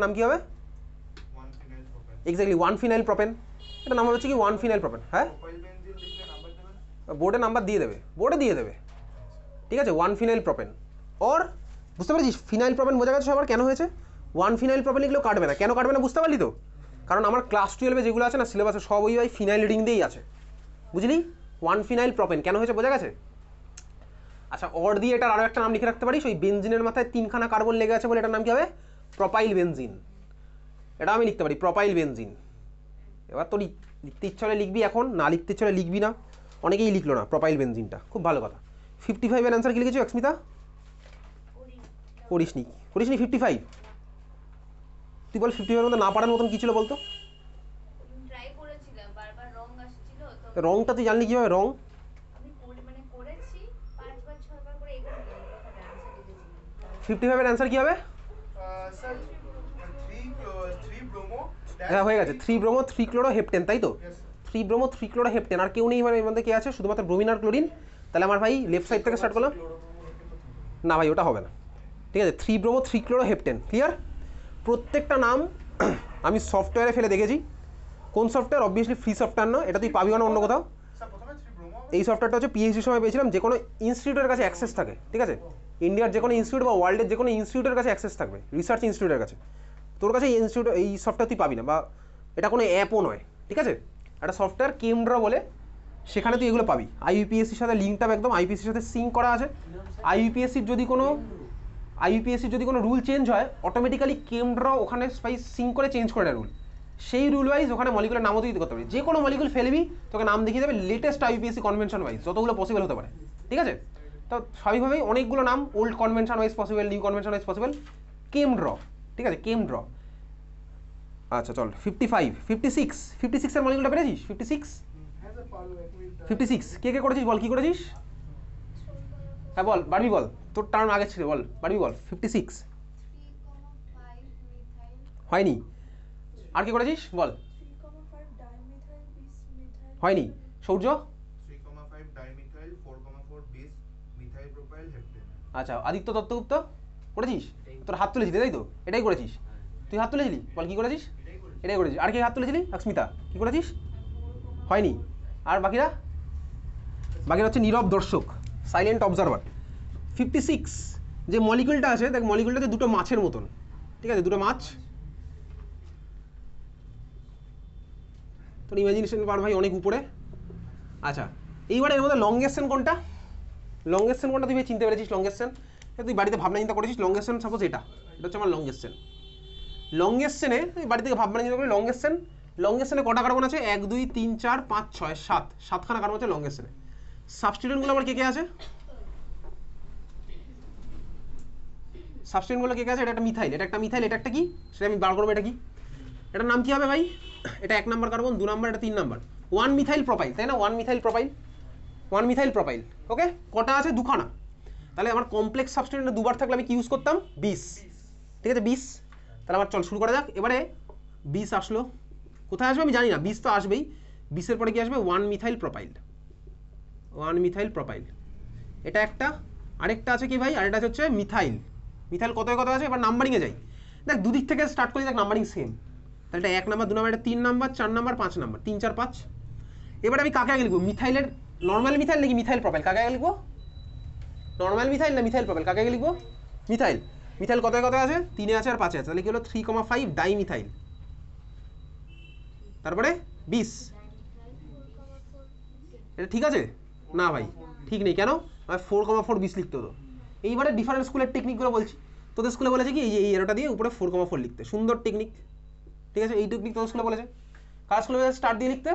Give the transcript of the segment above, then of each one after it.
নাম কি হবে? Exactly 1 phenyl propene. এটা নাম হচ্ছে কি 1 ফিনাইল প্রপেন। হ্যাঁ, বোর্ডে নাম্বার দিয়ে দেবে, বোর্ডে দিয়ে দেবে, ঠিক আছে। 1 ফিনাইল প্রপেন। ওর বুঝতে পারছিস ফিনাইল প্রপেন বোঝা গেছে সবার কেন হয়েছে? 1 ফিনাইল প্রপেন লিখলেও কাটবে না। কেন কাটবে না বুঝতে পারলি তো? কারণ আমার ক্লাস 12-এ যেগুলো আছে না সিলেবাসে সব ওই ফিনাইল রিডিং দিয়েই আছে, বুঝলি? 1 ফিনাইল প্রপেন কেন হয়েছে বোঝা গেছে? আচ্ছা, অর দিয়ে এটার আরও একটা নাম লিখে রাখতে পারিস, ওই বেনজিনের মাথায় 3খানা কার্বন লেগে আছে বলে এটার নাম কি হবে? Profile benzene. এটা আমি লিখতে পারি প্রপাইল বেনজিন। এবার তোর লিখতে ইচ্ছা হলে লিখবি, এখন না লিখতে ইচ্ছা হলে লিখবি না। অনেকেই লিখলো না প্রপাইল বেনজিনটা, খুব ভালো কথা। 55-এর অ্যান্সার কি লিখেছো অস্মিতা? করিসনি 55? তুই বল 55-এর মধ্যে না পারার মতন কি ছিল বলতো? রংটা তুই জানলি কিভাবে? রং 55-এর অ্যান্সার কি হবে? হ্যাঁ হয়ে গেছে, 3 ব্রোমো 3 ক্লোরো হেপটেন, তাই তো? 3 ব্রোমো 3 ক্লোরো হেপটেন। আর কেউ নেই মানে এর মধ্যে কে আছে? শুধুমাত্র ব্রোমিন আর ক্লোরিন। তাহলে আমার ভাই লেফট সাইড থেকে স্টার্ট করলাম। না ভাই ওটা হবে না, ঠিক আছে। 3 ব্রোমো 3 ক্লোরো হেপটেন, ক্লিয়ার? প্রত্যেকটা নাম আমি সফটওয়্যারে ফেলে দেখেছি। কোন সফটওয়্যার? অবভিয়াসলি ফ্রি সফটওয়্যার না, এটা তুই পাবি না অন্য কোথাও। এই সফটওয়্যারটা হচ্ছে পিএইচডি সময় পেয়েছিলাম, যে কোনো ইনস্টিটিউটের কাছে অ্যাক্সেস থাকে, ঠিক আছে। ইন্ডিয়ার যে কোনো ইনস্টিটিউট বা ওয়ার্ল্ডের যে কোনো ইনস্টিটিউটের কাছে অ্যাক্সেস থাকবে, রিসার্চ ইনস্টিটিউটের কাছে। তোর কাছে এই ইনস্টিটিউট এই সফটওয়্যার তুই পাবি না, বা এটা কোনো অ্যাপও নয়, ঠিক আছে। একটা সফটওয়্যার কেমড্রা বলে, সেখানে তুই এগুলো পাবি। আইইউপিএসসির সাথে লিঙ্কটা একদম আইইউপিএসসির সাথে সিঙ্ক করা আছে। আইইউপিএসসির যদি কোনো রুল চেঞ্জ হয়, অটোমেটিক্যালি কেমড্রা ওখানে সিঙ্ক করে চেঞ্জ করে দেয় রুল। সেই রুল ওয়াইজ ওখানে মলিকুলের নামও তুই করতে পারবি। যে কোনো মলিকুল ফেলবি তোকে নাম দেখিয়ে দেবে লেটেস্ট আইইউপিএসসি কনভেনশন ওয়াইজ, যতগুলো পসিবল হতে পারে, ঠিক আছে। তো স্বাভাবিকভাবেই অনেকগুলো নাম old convention wise possible, new convention wise possible, ChemDraw, ঠিক আছে, কেমড্রা। আচ্ছা চল 55, 56-এর মলিকুলটা পেরেছিস? 56 কে কে করেছিস বল, কি করেছিস? হ্যাঁ বল, বারবি বল, তোর টার্ন আগে ছিল, বল বারবি বল। 56 হয়নি। আর কি করেছিস বল? হয়নি। সৌর্য? আচ্ছা, আদিত্য দত্তগুপ্ত করেছিস? তোর হাত তুলেছিলি তাই তো? এটাই করেছিস তুই? হাত তুলেছিলি বল, কি করেছিস? এটাই করেছিস। আর কি হাত তুলেছিলি? অস্মিতা, কি করেছিস? হয়নি। আর বাকিরা হচ্ছে নীরব দর্শক, সাইলেন্ট অবজারভার। 56 যে মলিকুলটা আছে, দেখ মলিকুলটাতে দুটো মাছের মতন, ঠিক আছে, দুটো মাছ। তোর ইমাজিনেশন পার ভাই অনেক উপরে। আচ্ছা, এইবারে এর মধ্যে লংগেস্ট চেন কোনটা? লংগেস্ট চেন কোনটা তুই চিনতে পেরেছিস? লংগেস্ট চেন তুই বাড়িতে ভাবনা চিন্তা করেছিস? লংগেস্ট চেন সাপোজ এটা হচ্ছে আমার লংগেস্ট চেন। লংগেস্ট চেনে তুই বাড়ি থেকে ভাবনা চিন্তা করি লংগেস্ট চেনে কটা কার্বন আছে? 1 2 3 4 5 6 7, 7খানা কার্বন আছে লংগেস্ট চেনে। সাবস্টিটিউয়েন্টগুলো আমার কে কে আছে? সাবস্টিটিউয়েন্টগুলো কে কে আছে? এটা একটা মিথাইল, এটা একটা মিথাইল, এটা একটা কি সেটা আমি বার করবো। এটা কি? এটার নাম কি হবে ভাই? এটা 1 নাম্বার কার্বন, 2 নাম্বার, এটা 3 নাম্বার। 1 মিথাইল প্রোপাইল, তাই না? 1 মিথাইল প্রোপাইল, ওকে। কটা আছে? 2খানা। তাহলে আমার কমপ্লেক্স সাবস্টিটিউয়েন্ট দুবার থাকলে আমি কি ইউজ করতাম? 20, ঠিক আছে, 20। তাহলে আমার চল শুরু করা যাক। এবারে 20 আসলো, কোথায় আসবে আমি জানি না, 20 তো আসবেই। 20-এর পরে কি আসবে? 1 মিথাইল প্রোপাইল, এটা একটা। আরেকটা আছে কি ভাই? আরেকটা হচ্ছে মিথাইল। কত আছে? এবার নাম্বারিংয়ে যাই। দেখ দুদিক থেকে স্টার্ট করি, দেখ নাম্বারিং সেম। তাহলে এটা 1 নাম্বার, 2 নাম্বার, এটা 3 নাম্বার, 4 নাম্বার, 5 নাম্বার, 3 4 5। এবার আমি কাকে আগে লিখবো? মিথাইলের নর্মাল মিথাইল নাকি মিথাইল প্রোপাইল? কাকে আগে লিখবো? নর্মাল মিথাইল না মিথাইল প্রোপাইল? কাকে আগে লিখবো? মিথাইল কত আছে? 3-এ আছে আর 5-এ আছে। তাহলে কি হলো? 3,5 ডাইমিথাইল। তারপরে 20। এটা ঠিক আছে? না ভাই ঠিক নেই। কেন? 4,4 20 লিখতে হতো। এইবারে ডিফারেন্ট স্কুলের টেকনিকগুলো বলছি। তোদের স্কুলে বলেছে কি এই এরোটা দিয়ে উপরে 4,4 লিখতে, সুন্দর টেকনিক, ঠিক আছে। এই টেকনিক তোদের স্কুলে বলেছে। কার স্কুলে বলেছে স্টার্ট দিয়ে লিখতে?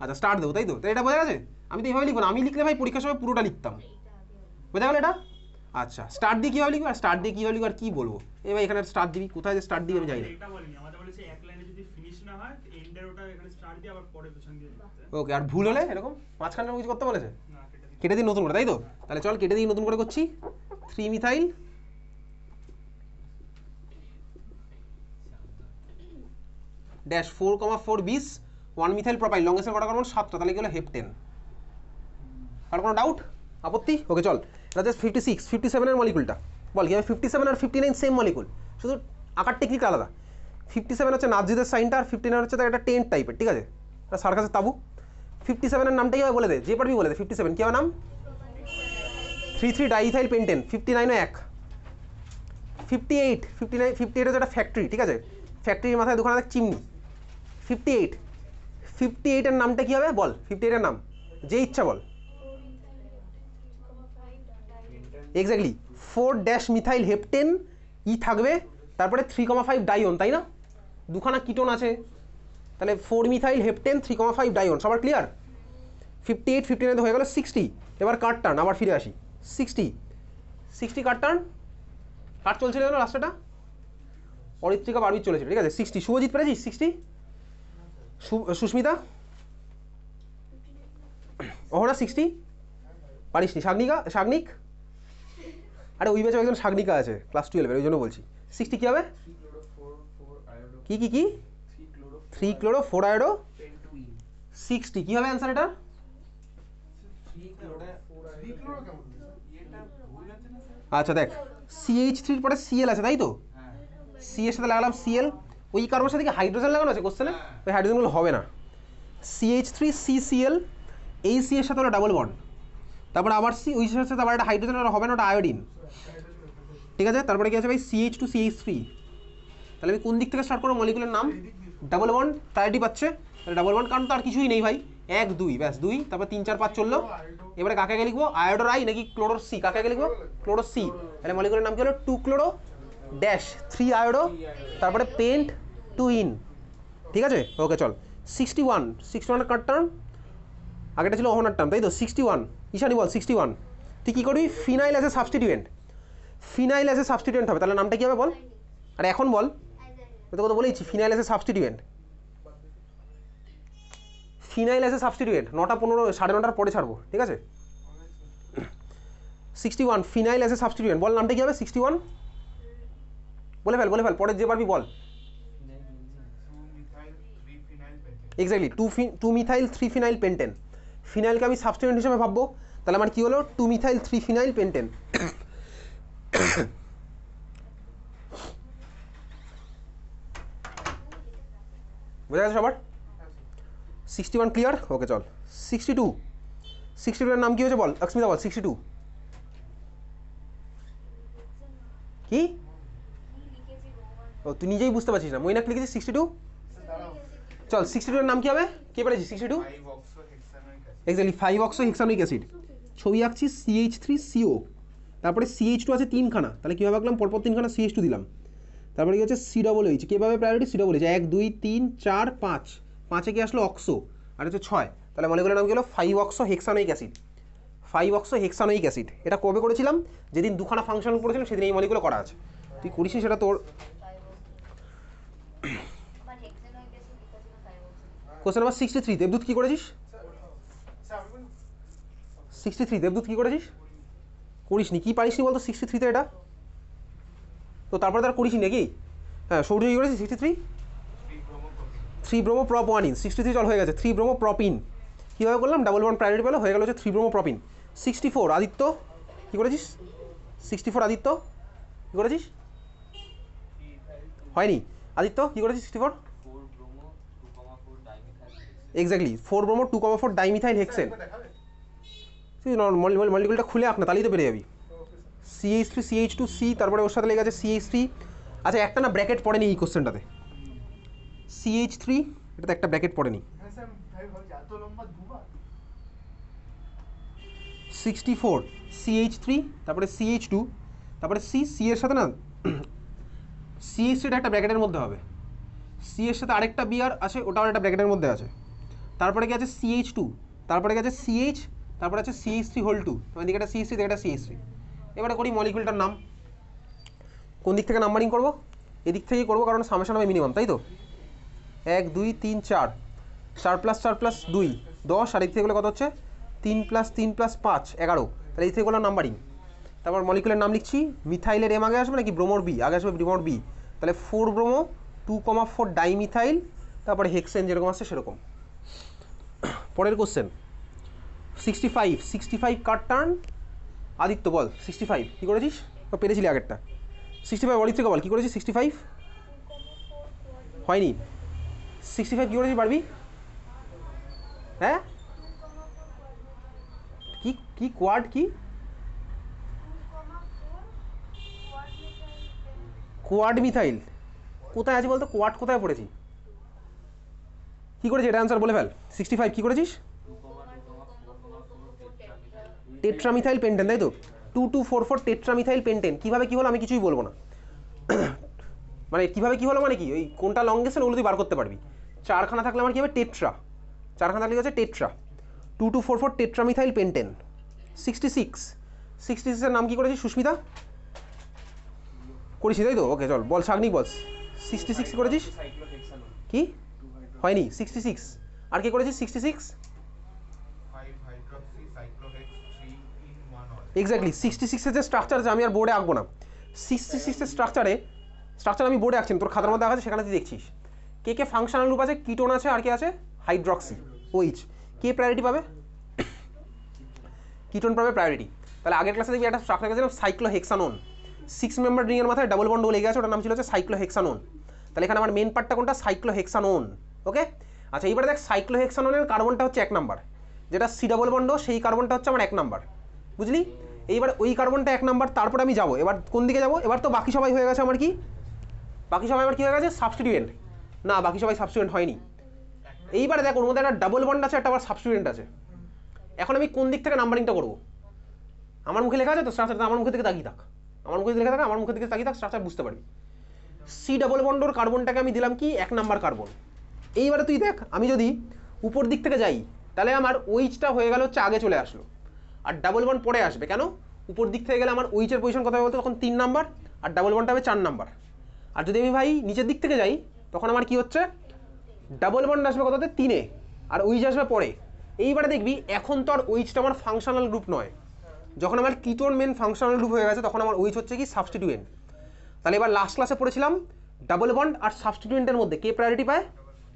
আচ্ছা স্টার্ট দেবো, তাই তো? তাই এটা বোঝা গেছে? আমি তো এইভাবে লিখবো না, আমি লিখলে ভাই পরীক্ষার সময় পুরোটা লিখতাম, বোঝা গেল এটা? আচ্ছা, স্টার্ট দিয়ে কীভাবে লিখবো? স্টার্ট দিয়ে কীভাবে লিখবো আর কী বলবো? এবার এখানে স্টার্ট দিবি, কোথায় যে স্টার্ট দিবি আমি জানি না। ওকে, আর ভুল হলে এরকম মাঝখানে কিছু করতে বলেছে? কেটে দিই নতুন করে, তাই তো? তাহলে চল কেটে দিই, নতুন করে করছি। 3 methyl dash 4,4 20 1 methyl propyl. Longest কটা কার্বন? 7টা। তাহলে কি হলো? হেপটেন। আর কোনো ডাউট, আপত্তি? ওকে চল, এটা জাস্ট 56 57-এর মলিকুলটা বল কি হবে? 57 আর 59 সেম মলিকুল, শুধু আকার টেকনিক আলাদা। 57 হচ্ছে নাজিদের সাইনটা, আর 59 হচ্ছে তার একটা টেন্ট টাইপের, ঠিক আছে, সার্কাসের তাবু। 57-এর নামটা কী হবে বলে দে, যে পারবি বলে দে। 57 কী হবে নাম? 3,3 ডাইইথাইল পেন্টেন। 59 1। 58 59 58 হচ্ছে একটা ফ্যাক্টরি, ঠিক আছে, ফ্যাক্টরির মাথায় দোকানে দেখ চিমনি। 58 58-এর নামটা কী হবে বল? 58-এর নাম যে ইচ্ছা বল। এক্স্যাক্টলি 4-মিথাইল হেপটেন ই থাকবে, তারপরে 3,5 ডাইওন, তাই না? দুখানা কিটোন আছে, তাহলে 4-মিথাইল হেপটেন 3,5 ডাইওন। সবার ক্লিয়ার? 58 59 হয়ে গেল 60। এবার কাট টার্ন, আবার ফিরে আসি। 60 কাট টার্ন, কাট চলছিল কেন লাস্টটা? অরিত্রিকা বারবির চলেছিল, ঠিক আছে। 60 শুভজিৎ পেরেছিস? 60 সুস্মিতা, অহরা 60 পারিসনি? শাগনিক, আরে ওই ব্যাচে একজন শাগনিকা আছে ক্লাস 12-এর, ওই জন্য বলছি। 60 কী হবে? কি 3 ক্লোরো 4 আয়োডো 60 কী হবে অ্যান্সার এটা? আচ্ছা দেখ, CH3 পরে Cl আছে, তাই তো? সি এর সাথে লাগালাম Cl, ওই কার্বনের সাথে কি হাইড্রোজেন লাগানো আছে কোশ্চেনে? ওই হাইড্রোজেনগুলো হবে না। CH3 CCl, এই সি এর সাথে হলো ডাবল বন্ড, তারপর আবার সি, ওই সাথে আবার একটা হাইড্রোজেন হবে না, ওটা আয়োডিন, ঠিক আছে। তারপরে কি আছে ভাই? CH2 CH3। তাহলে আমি কোন দিক থেকে স্টার্ট করবো? মলিকুলের নাম, ডাবল বন্ড, প্রায়োরিটি পাচ্ছে, তাহলে ডাবল বন্ড, কারণ তো আর কিছুই নেই ভাই। 1 2 ব্যাস 2, তারপর 3 4 5 চললো। এবারে কাকে আগে লিখবো? আয়োডোর আই নাকি ক্লোরোর সি? কাকে আগে লিখবো? ক্লোরোর সি। তাহলে মলিকুলের নাম কি হলো? 2 ক্লোরো ড্যাশ 3 আয়োডো, তারপরে পেন্ট 2 ইন, ঠিক আছে। ওকে চল। 61 কাট টার্ম, আগেটা ছিল অহনার টার্ম, তাই তো? 61 ঈশানি বল। 61 তুই কী করবি? Phenyl as a substituent, phenyl as a substituent হবে, তাহলে নামটা কী হবে বল? আর এখন বল, তো কথা বলেইছি, phenyl as a substituent, phenyl as a substituent. 9টা 15, 9:30 পরে ছাড়বো, ঠিক আছে। 61 ফিনাইল অ্যাজ এ সাবস্টিটিউয়েন্ট, বল নামটা কী হবে? 61 বলে ফেল, পরের যে পারবি বল। Exactly 2 methyl 3 phenyl pentene. ফিনাইলকে আমি সাবস্টিটিউয়েন্ট হিসেবে ভাববো, তাহলে আমার কি হলো? 2 মিথাইল 3 ফিনাইল পেন্টেন। বোঝা গেছে সবার? 61 ক্লিয়ার? ওকে চল। 62 এর নাম কি হয়েছে বল? অস্মিতা বল। 62 কি? ও তুই নিজেই বুঝতে পারছিস না, মইনাক লিখেছিস 62। চল 62 এর নাম কি হবে? কে পেরেছিস? 62 এক্স্যাক্টলি 5-অক্সোহেক্সানোইক অ্যাসিড। ছবি আঁকছিস CH3CO, তারপরে CH2 আছে 3খানা, তাহলে কীভাবে আঁকলাম? পরপর 3খানা CH2 দিলাম, তারপরে কি হচ্ছে? COOH। কীভাবে প্রায়োরিটি? COOH 1 2 3 4 5, 5-এ কি আসলো? অক্সো, আর হচ্ছে 6, তাহলে মলিকুলের নাম কি হলো? 5-অক্সোহেক্সানোইক অ্যাসিড। 5-অক্সোহেক্সানোইক অ্যাসিড। এটা কবে করেছিলাম? যেদিন দুখানা ফাংশন করেছিলাম সেদিন এই মলিকুলে করা আছে। তুই করিসনি সেটা তোর কোশ্চেন নাম্বার 63। দেবদূত কী করেছিস? 63 দেবদূত কী করেছিস? করিসনি। কী পারিসনি বলতো 63-তে এটা? তো তারপরে তার করিসনি নাকি? হ্যাঁ সৌর্য কী করেছিস? 63 3 ব্রোমো প্রপ 1 ইন। 63 চল হয়ে গেছে 3 ব্রোমো প্রপ ইন। কীভাবে করলাম? ডাবল বন্ড প্রায়োরিটি পেলো, হয়ে গেল হচ্ছে 3 ব্রোমো প্রপ ইন। 64 আদিত্য কী করেছিস? 64 আদিত্য কী করেছিস? হয়নি। আদিত্য কী করেছিস? 64 এক্স্যাক্টলি 4 ব্রোমো 2,4 ডাইমিথাইল হেক্সেন। তুই মলিকুলটা খুলে আঁক না, তাহলেই তো পেরে যাবি। CH3 CH2C, তারপরে ওর সাথে লেগে আছে CH3। আচ্ছা একটা না ব্র্যাকেট পড়েনি এই কোশ্চেনটাতে, CH3 এটাতে একটা ব্র্যাকেট পড়েনি। 64 CH3, তারপরে CH2, তারপরে C এর সাথে না CH3টা একটা ব্র্যাকেটের মধ্যে হবে, C এর সাথে আরেকটা বিআর আছে, ওটাও একটা ব্র্যাকেটের মধ্যে আছে। তারপরে কি আছে? CH2, তারপরে কি আছে? CH, তারপরে আছে CH3 হোল 2, তোমার দিকে একটা CH3 দিকে একটা CH3। এবারে করি মলিকুলটার নাম। কোন দিক থেকে নাম্বারিং করবো? এদিক থেকেই করবো, কারণ সামেশন হবে মিনিমাম, তাই তো? 1 2 3 4, 4 + 4 + 2 10, আর এদিক থেকে গেলে কত হচ্ছে? 3 + 3 + 5 11। তাহলে এই থেকে করলাম নাম্বারিং। তারপর মলিকুলের নাম লিখছি। মিথাইলের এম আগে আসবে নাকি ব্রোমোর বি আগে আসবে? ব্রোমোর বি। তাহলে 4 ব্রোমো 2,4 ডাইমিথাইল, তারপরে হেক্সেন যেরকম আসছে সেরকম। পরের কোশ্চেন 65 কাট টার্ন। আদিত্য বল 65 কী করেছিস? তো পেরেছিলি আগেরটা। 65 অরিত্রিকা বল কী করেছিস? 65 হয়নি। 65 কী করেছিস পারবি? হ্যাঁ কি কি কোয়াড কি কোয়াড মিথাইল কোথায় আছে বলতো? কোয়াড কোথায় পড়েছি? কী করেছি এটা অ্যান্সার বলে ফেল। 65 কী করেছিস? টেট্রামিথাইল পেন্টেন, তাই তো? 2244 টেট্রামিথাইল পেন্টেন। কীভাবে কী হলো আমি কিছুই বলবো না। মানে কীভাবে কী হলো মানে কি, ওই কোনটা লংগেস্ট ওগুলো তুই বার করতে পারবি। চারখানা থাকলে আমার কী হবে? টেট্রা। চারখানা থাকলে হচ্ছে টেট্রা। 2244 টেট্রামিথাইল পেন্টেন। 66 এর নাম কী করেছিস সুস্মিতা? করেছি তাই তো? ওকে চল বল সাগনিক বল। 66 করেছিস কি? হয়নি। 66 আর কি করেছিস? 66 এক্স্যাক্টলি 66 এর যে স্ট্রাকচার আছে আমি আর বোর্ডে আঁকবো না। 66 এর স্ট্রাকচার আমি বোর্ডে আঁকছি, তোর খাতার মধ্যে আঁকা আছে সেখানে তুই দেখছিস। কে কে ফাংশনাল গ্রুপ আছে? কিটোন আছে আর কে আছে? Hydroxy OH. কে প্রায়োরিটি পাবে? কিটোন পাবে প্রায়োরিটি। তাহলে আগের ক্লাসে দেখবি একটা স্ট্রাকচার গেছিলাম সাইক্লোহেক্সানোন। 6 মেম্বার রিংয়ের মাথায় ডাবল বন্ড লেগে আছে, ওটার নাম ছিল হচ্ছে সাইক্লোহেক্সানোন। তাহলে এখানে আমার মেন পার্টটা কোনটা? সাইক্লোহেক্সানোন। ওকে আচ্ছা এইবারে দেখ সাইক্লোহেক্সানোনের কার্বনটা হচ্ছে 1 নাম্বার, যেটা সি ডাবল বন্ড সেই কার্বনটা হচ্ছে আমার 1 নাম্বার, বুঝলি? এইবার ওই কার্বনটা 1 নাম্বার, তারপরে আমি যাবো এবার কোন দিকে যাবো? এবার তো বাকি সবাই হয়ে গেছে আমার কি? বাকি সবাই আমার কি হয়ে গেছে? সাবস্টিটিউয়েন্ট। না বাকি সবাই সাবস্টিটিউয়েন্ট হয়নি। এইবারে দেখ ওর মধ্যে একটা ডাবল বন্ড আছে, একটা আবার সাবস্টিটিউয়েন্ট আছে। এখন আমি কোন দিক থেকে নাম্বারিংটা করবো? আমার মুখে লেখা আছে তো স্ট্রাকচারটা, আমার মুখে থেকে তাকিয়ে থাক, আমার মুখে লেখা থাকে, আমার মুখে থেকে তাকিয়ে থাক, স্ট্রাকচার বুঝতে পারবি। সি ডাবল বন্ডর কার্বনটাকে আমি দিলাম কি 1 নাম্বার কার্বন। এইবারে তুই দেখ আমি যদি উপর দিক থেকে যাই তাহলে আমার ওইচটা হয়ে গেল হচ্ছে আগে চলে আসলো, আর ডাবল বন্ড পরে আসবে। কেন? উপর দিক থেকে গেলে আমার ওইচের পজিশন কত হবে বলতো? তখন 3 নাম্বার, আর ডাবল বন্ডটা হবে 4 নাম্বার। আর যদি আমি ভাই নিচের দিক থেকে যাই তখন আমার কি হচ্ছে? ডাবল বন্ড আসবে কততে? 3-এ, আর ওইচ আসবে পরে। এইবারে দেখবি এখন তো আর ওইচটা আমার ফাংশনাল গ্রুপ নয়, যখন আমার কিটোন মেন ফাংশনাল গ্রুপ হয়ে গেছে তখন আমার ওইচ হচ্ছে কি? সাবস্টিটিউয়েন্ট। তাহলে এবার লাস্ট ক্লাসে পড়েছিলাম ডাবল বন্ড আর সাবস্টিটিউয়েন্টের মধ্যে কে প্রায়োরিটি পায়?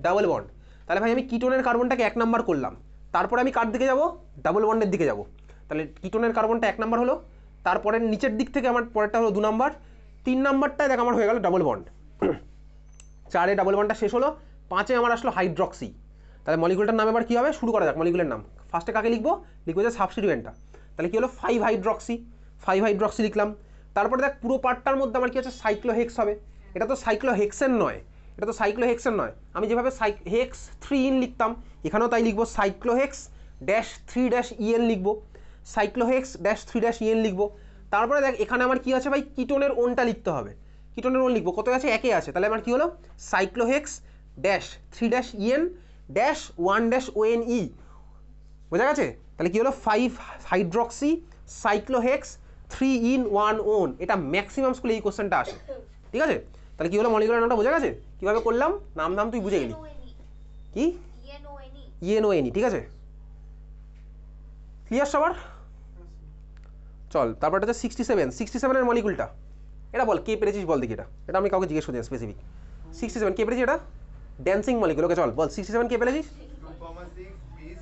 Double bond. তাহলে ভাই আমি কিটোনের কার্বনটাকে 1 নাম্বার করলাম, তারপরে আমি কার দিকে যাব? ডাবল বন্ডের দিকে যাব। তাহলে কিটোনের কার্বনটা 1 নাম্বার হলো, তারপরে নিচের দিক থেকে আমার পরেরটা হলো 2 নাম্বার, 3 নাম্বারটায় দেখ আমার হয়ে গেল ডাবল বন্ড। 4-এ ডাবল বন্ডটা শেষ হলো, 5-এ আমার আসলো হাইড্রক্সি। তাহলে মলিকুলটার নাম এবার কী হবে? শুরু করা যাক মলিকুলের নাম। ফার্স্টে কাকে লিখবো? লিখবো যে সাবস্টিটিউয়েন্টটা। তাহলে কী হলো? 5 হাইড্রক্সি লিখলাম। তারপরে দেখ পুরো পার্টটার মধ্যে আমার কি আছে? সাইক্লোহেক্স হবে। এটা তো সাইক্লোহেক্সেন নয়, এটা তো সাইক্লোহেক্সেন নয়। আমি যেভাবে হেক্স 3 ইন লিখতাম এখানেও তাই লিখবো, সাইক্লোহেক্স -3-EN লিখবো, সাইক্লোহেক্স -3-EN লিখবো। তারপরে দেখ এখানে আমার কি আছে ভাই? কিটোনের ওনটা লিখতে হবে, কিটোনের ওন লিখবো। কত আছে? 1-এ আছে। তাহলে আমার কি হলো? সাইক্লোহেক্স -3-EN -1-ONE। বোঝা গেছে? তাহলে কি হলো? 5 হাইড্রক্সি সাইক্লোহেক্স 3-in-1-on। এটা ম্যাক্সিমাম স্কুলে এই কোশ্চেনটা আসে, ঠিক আছে? তাহলে কি হলো? মলিকুলার নামটা বোঝা গেছে কিভাবে করলাম? নাম তুই বুঝে গেলি কি? ENONE, ঠিক আছে? ক্লিয়ার সবার? চল তারপর এটা 67 এর মলিকুলটা এটা বল কে পেরেছিস বল দেখি। এটা আমি কাউকে জিজ্ঞেস করছি স্পেসিফিক। 67 কে পেরেছিস? এটা ড্যান্সিং মলিকুল। ওকে চল বল 67 কে পেরেছিস? 2,6 bis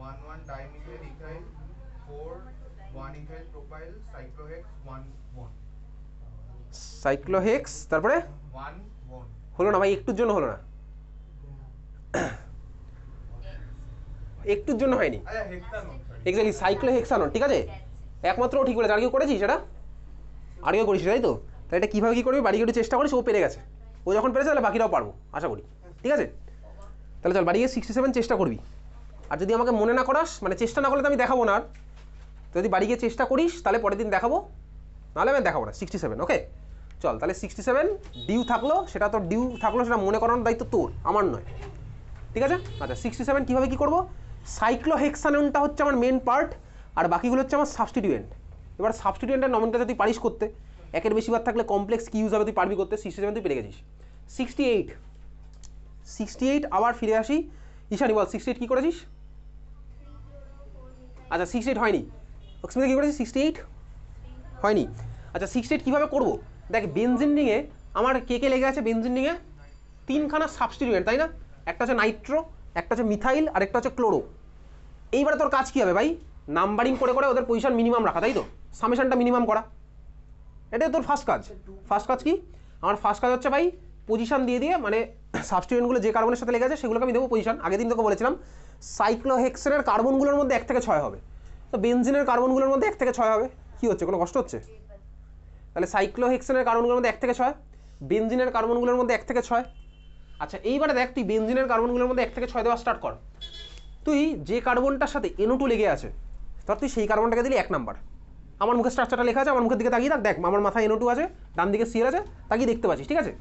1,1 dimethyl ethyl 4 1 ethyl propyl cyclohex 1 1 সাইক্লোহেক্স তারপরে 1 1 হলো না ভাই, একটুর জন্য হলো না, একটুর জন্য হয়নি। আচ্ছা হেক্সানোন এক্স্যাক্টলি সাইক্লোহেক্সানোন, ঠিক আছে? একমাত্র ও ঠিক বলেছে, আর কেউ করেছিস এটা? আর কেউ করিস তাই তো? তাহলে এটা কীভাবে কী করবি? বাড়ি একটু চেষ্টা করিস, ও পেরে গেছে। ও যখন পেরেছে তাহলে বাকিরাও পারবো আশা করি, ঠিক আছে? তাহলে চল বাড়ি গিয়ে 67 চেষ্টা করবি। আর যদি আমাকে মনে না করাস, মানে চেষ্টা না করলে তো আমি দেখাবো না। আর যদি বাড়ি গিয়ে চেষ্টা করিস তাহলে পরের দিন দেখাবো, নাহলে আমি দেখাবো না। 67 ওকে চল। তাহলে 67 ডিউ থাকলো, সেটা সেটা মনে করানোর দায়িত্ব তোর, আমার নয়, ঠিক আছে? আচ্ছা 67 কীভাবে কী করবো? সাইক্লোহেক্সানোনটা হচ্ছে আমার মেন পার্ট, আর বাকিগুলো হচ্ছে আমার সাবস্টিটিউয়েন্ট। এবার সাবস্টিটিউয়েন্টের নমিনটা যদি পারিস করতে, একের বেশি বার থাকলে কমপ্লেক্স কি ইউজ হবে তুই পারবি করতে। 67 তুই পেরে গেছিস। 68 আবার ফিরে আসি। ঈশানি বল 68 কী করেছিস? আচ্ছা 68 হয়নি। অক্সমিতা কী করেছিস? 68 হয়নি। আচ্ছা 68 কীভাবে করবো? দেখ বেনজিন রিংয়ে আমার কে লেগে আছে? বেনজিন রিংয়ে 3খানা সাবস্টিটিউয়েন্ট, তাই না? একটা হচ্ছে নাইট্রো, একটা হচ্ছে মিথাইল, আর একটা হচ্ছে ক্লোরো। এইবারে তোর কাজ কী হবে ভাই? নাম্বারিং করে ওদের পজিশন মিনিমাম রাখা, তাই তো? সামেশনটা মিনিমাম করা, এটাই তোর ফার্স্ট কাজ। ফার্স্ট কাজ কি? আমার ফার্স্ট কাজ হচ্ছে ভাই পজিশন দিয়ে দিয়ে মানে সাবস্টিটিউয়েন্টগুলো যে কার্বনের সাথে লেগে আছে সেগুলোকে আমি দেবো পজিশন। আগের দিন তোকে বলেছিলাম সাইক্লোহেক্সেনের কার্বনগুলোর মধ্যে 1 থেকে 6 হবে, তো বেনজিনের কার্বনগুলোর মধ্যে 1 থেকে 6 হবে। কি হচ্ছে, কোনো কষ্ট হচ্ছে? তাহলে সাইক্লোহেক্সেনের কার্বনগুলোর মধ্যে 1 থেকে 6, বেনজিনের কার্বনগুলোর মধ্যে 1 থেকে 6। আচ্ছা এইবারে দেখ, তুই বেনজিনের কার্বনগুলোর মধ্যে 1 থেকে 6 দেওয়া স্টার্ট কর। তুই যে কার্বনটার সাথে NO2 লেগে আছে ধর তুই সেই কার্বনটাকে দিলি 1 নাম্বার। আমার মুখে স্ট্রাকচারটা লেখা আছে, আমার মুখের দিকে তাকিয়ে দেখ, আমার মাথায় NO2 আছে, ডান দিকে Cl আছে, তাকিয়ে দেখতে পাচ্ছিস, ঠিক আছে?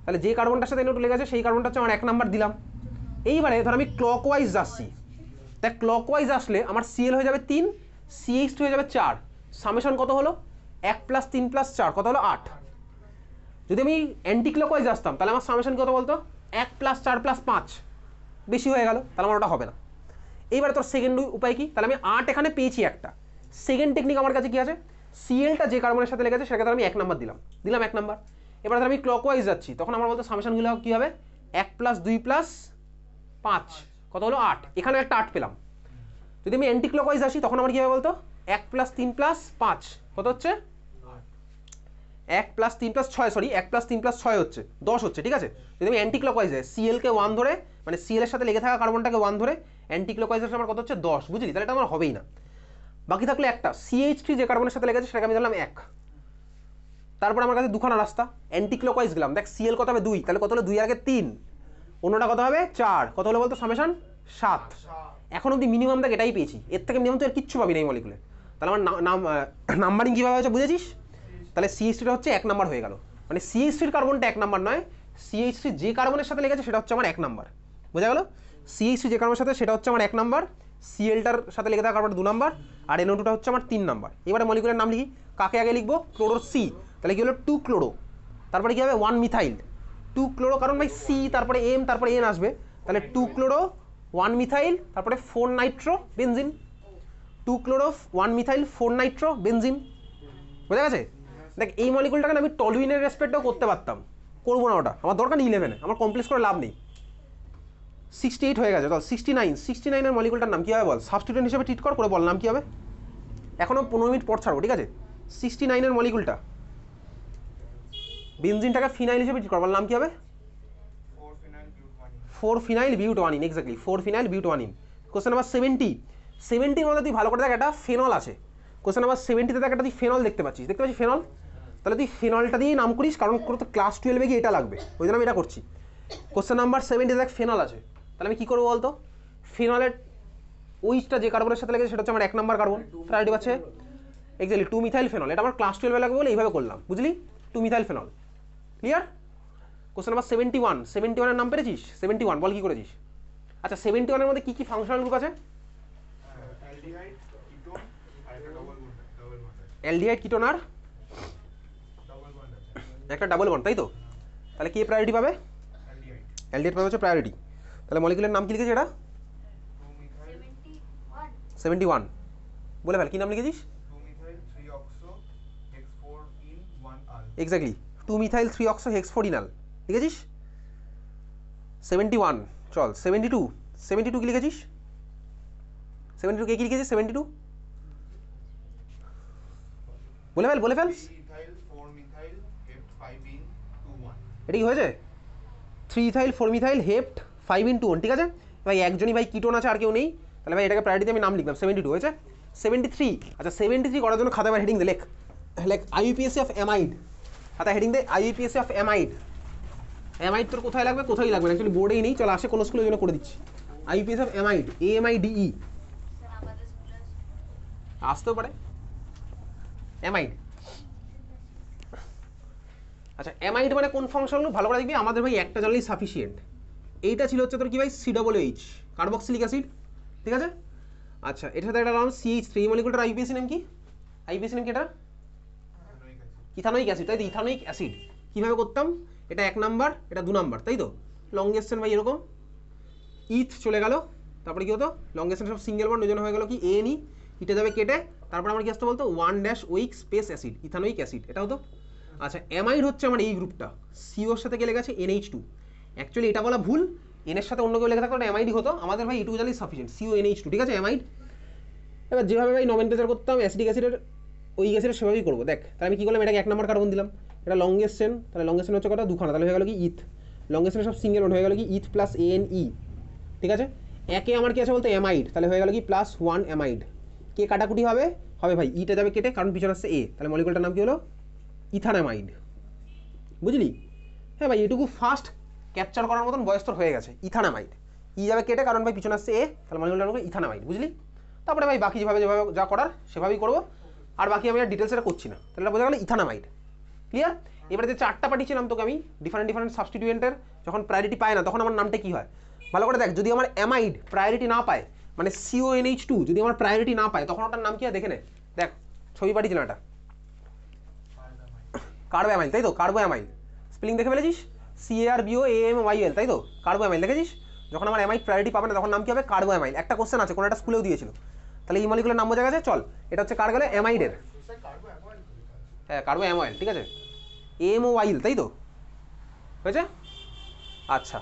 তাহলে যে কার্বনটার সাথে NO2 লেগে আছে সেই কার্বনটা হচ্ছে আমার 1 নাম্বার দিলাম। এইবারে ধর আমি ক্লকওয়াইজ যাচ্ছি, দেখ ক্লকওয়াইজ আসলে আমার Cl হয়ে যাবে 3, CH2 হয়ে যাবে 4, সামেশন কত হলো 1 + 3 + 4 কত হলো 8। যদি আমি অ্যান্টি ক্লকওয়াইজ আসতাম তাহলে আমার সামেশন কত বলতো 1 + 4 + 5, বেশি হয়ে গেল, তাহলে আমার ওটা হবে না। এইবারে তোর সেকেন্ড উপায় কি, তাহলে আমি 8 এখানে পেয়েছি একটা। সেকেন্ড টেকনিক আমার কাছে কি আছে, Clটা যে কার্বনের সাথে লেগেছে সেটাকে আমি 1 নাম্বার দিলাম 1 নাম্বার। এবার ধর আমি ক্লকওয়াইজ যাচ্ছি, তখন আমার বলতো সামেশনগুলো কী হবে 1 + 2 + 5 কত হলো 8, এখানে একটা 8 পেলাম। যদি আমি অ্যান্টি ক্লকওয়াইজ আসি তখন আমার কী হবে বলতো 1 + 3 + 5 কত হচ্ছে 1 + 3 + 6, সরি 1 + 3 + 6 হচ্ছে 10 হচ্ছে, ঠিক আছে? যদি আমি অ্যান্টি ক্লকওয়াইজ যাই Clকে 1 ধরে, মানে Cl এর সাথে লেগে থাকা কার্বনটাকে 1 ধরে অ্যান্টি ক্লকওয়াইজ আসলে আমার কত হচ্ছে 10, বুঝলি? তাহলে এটা আমার হবেই না। বাকি থাকলে একটা CH3 যে কার্বনের সাথে লেগেছে সেটাকে আমি দিলাম 1। তারপর আমার কাছে দুখানা রাস্তা, অ্যান্টি ক্লকওয়াইজ গেলাম, দেখ Cl কত হবে 2, তাহলে কত হলো 2 আগে 3, অন্যটা কত হবে 4, কত হলো বলতো সামেশন 7। এখন অবধি মিনিমাম দেখ এটাই পেয়েছি, এর থেকে মিনিমাম তো এর কিচ্ছু পাবি না এই মলিকুলে। তাহলে আমার নাম্বারিং কীভাবে হয়েছে বুঝেছিস? তাহলে CH3টা হচ্ছে 1 নাম্বার হয়ে গেল, মানে CH3 কার্বনটা 1 নাম্বার নয়, CH3 যে কার্বনের সাথে লেগেছে সেটা হচ্ছে আমার 1 নাম্বার, বোঝা গেল? CH3 যে কার্বনের সাথে সেটা হচ্ছে আমার 1 নাম্বার, Clটার সাথে লেগে থাকা কার্বনটা 2 নাম্বার, আর NO2টা হচ্ছে আমার 3 নাম্বার। এবারে মলিকুলের নাম লিখি, কাকে আগে লিখবো ক্লোরো C, তাহলে কি হলো 2 ক্লোরো, তারপরে কি হবে 1 মিথাইল, 2 ক্লোরো, কারণ ভাই C তারপরে M তারপরে N আসবে, তাহলে 2 ক্লোরো 1 মিথাইল তারপরে 4 Nitro benzene, 2 chloro 1 methyl 4 Nitro benzene, বোঝা গেছে? দেখ এই মলিকুলটাকে আমি টলুইনের রেসপেক্টেও করতে পারতাম, করবো না, ওটা আমার দরকার নেই 11-এ, আমার কমপ্লেক্স করে লাভ নেই। 68 হয়ে গেছে, চল 69 এর মলিকুলটার নাম কী হবে বল, সাবস্টিটিউয়েন্ট হিসেবে ট্রিট করে বল নাম কী হবে, এখনও 15 মিনিট পর ছাড়বো, ঠিক আছে? 69 এর মলিকুলটা বেনজিনটাকে ফিনাইল হিসেবে ট্রিট কর, বল নাম কী হবে 4-ফিনাইল বিউটানিন, এক্স্যাক্টলি 4-ফিনাইল বিউটানিন। কোশ্চেন নাম্বার 70-এর মধ্যে তুই ভালো করে দেখ একটা ফেনল আছে, কোশ্চেন নাম্বার 70-তে দেখ একটা তুই ফেনল দেখতে পাচ্ছিস ফেনল, তাহলে তুই ফেনলটা দিয়েই নাম করিস, কারণ তো ক্লাস 12-এ গিয়ে এটা লাগবে, ওই জন্য আমি এটা করছি। কোশ্চেন নাম্বার 70 দেখ ফেনল আছে, তাহলে আমি কী করবো বলতো, ফেনলের ওইটা যে কার্বনের সাথে লেগেছে সেটা হচ্ছে আমার 1 নাম্বার কার্বন, প্রায়োরিটি পাচ্ছে এক্স্যাক্টলি 2 মিথাইল ফেনল, এটা আমার ক্লাস 12-এ লাগবে বলে এইভাবে করলাম, বুঝলি? 2 methyl phenol, clear? Question number 71-এর নাম পেরেছিস? 71 বল কী করেছিস? আচ্ছা 71-এর মধ্যে কী কী ফাংশনাল গ্রুপ আছে? অ্যালডিহাইড কিটোন আর একটা ডাবল বন্ড, তাই তো? তাহলে কে প্রায়োরিটি পাবে? অ্যালডিহাইড পাবে হচ্ছে প্রায়োরিটি। তাহলে মলিকুলের নাম কি লিখেছে এটা? 71 বলে ফেল, কী নাম লিখেছিস? এক্স্যাক্টলি 2-মিথাইল-3-অক্সো-হেক্সফোরিনাল লিখেছিস। 71, চল 72 কি লিখেছিস? 72 কে কি লিখেছিস? 72 বলে ফেল এটা কি হয়েছে? 3-ইথাইল 4-মিথাইল হেপ্ট 5-in-2-1, ঠিক আছে ভাই, একজনই ভাই কিটোন আছে আর কেউ নেই, তাহলে ভাই এটাকে প্রায়োরিটিতে আমি নাম লিখলাম 72 হয়েছে। 73, আচ্ছা 73 করার জন্য খাতায় হেডিং দে, লেখ IUPAC অফ অ্যামাইড, খাতায় হেডিং দে IUPAC অফ অ্যামাইড। অ্যামাইড তোর কোথায় লাগবে কোথায় লাগবে না, অ্যাকচুয়ালি বোর্ডেই নেই, চল আসে কোনো স্কুলের জন্য করে দিচ্ছি। IUPAC অফ অ্যামাইড, AMIDE আসতেও পারে অ্যামাইড। আচ্ছা অ্যামাইড মানে কোন ফাংশন ভালো করে দেখবি, আমাদের ভাই একটা জানলেই সাফিসিয়েন্ট। এইটা ছিল হচ্ছে তোর কি ভাই COOH কার্বক্সিলিক অ্যাসিড, ঠিক আছে? আচ্ছা এটার সাথে একটা নাম CH3, মলিকুলটার IUPAC নেম কি? IUPAC নেম কি এটা? ইথানোইক অ্যাসিড, তাই তো? ইথানোইক অ্যাসিড কীভাবে করতাম, এটা 1 নাম্বার এটা 2 নাম্বার, তাই তো? লংগেশন ভাই এরকম ইথ চলে গেল, তারপরে কি হতো লংগেশন সব সিঙ্গেল বন্ড, ওই জন্য হয়ে গেল কি ANE, ইটে যাবে কেটে, তারপর আমার কি আসতে বলতো 1-উইক স্পেস অ্যাসিড, ইথানোইক অ্যাসিড, এটা হতো। আচ্ছা অ্যামাইড হচ্ছে আমার এই গ্রুপটা, COর সাথে কে লেগে আছে NH2, অ্যাকচুয়ালি এটা বলা ভুল, এনের সাথে অন্য কেউ লেগে থাকলে অ্যামাইডই হতো, আমাদের ভাই এটুকু জানলেই সাফিসিয়েন্ট, CONH2, ঠিক আছে অ্যামাইড। এবার যেভাবে ভাই নমেনক্লেচার করতাম অ্যাসিডিক অ্যাসিডের ওই গ্যাসের সেভাবেই করবো, দেখ তাহলে আমি কী করলাম, এটাকে 1 নাম্বার কার্বন দিলাম, এটা লংগেস্ট চেন, তাহলে লংগেস্ট চেন হচ্ছে কত দুখানা, তাহলে হয়ে গেল কি ইথ, লংগেস্ট চেন সব সিঙ্গেল বন্ড হয়ে গেল কি ইথ প্লাস ANE, ঠিক আছে। একে আমার কি আছে বলতে অ্যামাইড, তাহলে হয়ে গেল কি +1 অ্যামাইড, কে কাটাকুটি হবে ভাই ইটা যাবে কেটে, কারণ পিছনে আসছে A, তাহলে মলিকুলটার নাম কি হলো ইথানামাইড, বুঝলি। হ্যাঁ ভাই এটুকু ফার্স্ট ক্যাপচার করার মতন বয়স তোর হয়ে গেছে, ইথানামাইড, ই যাবে কেটে কারণ ভাই পিছনে আসছে A, তাহলে মলিকুলটার নাম ইথানামাইড, বুঝলি। তারপরে ভাই বাকি যেভাবে যা করার সেভাবেই করবো, আর বাকি আমি আর ডিটেলস এটা করছি না, তাহলে বোঝা গেল ইথানামাইড, ক্লিয়ার। এবারে যে 4টা পাঠিয়েছিলাম তোকে আমি ডিফারেন্ট সাবস্টিটিউয়েন্টের যখন প্রায়োরিটি পায় না তখন আমার নামটা কি হয় ভালো করে দেখ, যদি আমার অ্যামাইড প্রায়োরিটি না পায় মানে CONH2 যদি আমার প্রায়োরিটি না পায় তখন ওটার নাম কি হয় দেখে নে, দেখ ছবি পাঠিয়েছিলাম এটা কার্বোঅ্যামাইল, তাই তো, কার্বোঅ্যামাইল স্পেলিং দেখে ফেলেছিস, CARBOAMYL, তাই তো, কার্বোঅ্যামাইল দেখেছিস। যখন আমার অ্যামাইড প্রায়োরিটি পাবে না তখন নাম কি হবে কার্বোঅ্যামাইল। একটা কোশ্চেন আছে কোনো একটা স্কুলেও দিয়েছিল, তাহলে এই মলিকুলের নাম বোঝা গেছে। চল এটা হচ্ছে কার গেলে অ্যামাইডের, হ্যাঁ কার্বোঅ্যামাইল, ঠিক আছে, AMOIL, তাই তো, হয়েছে। আচ্ছা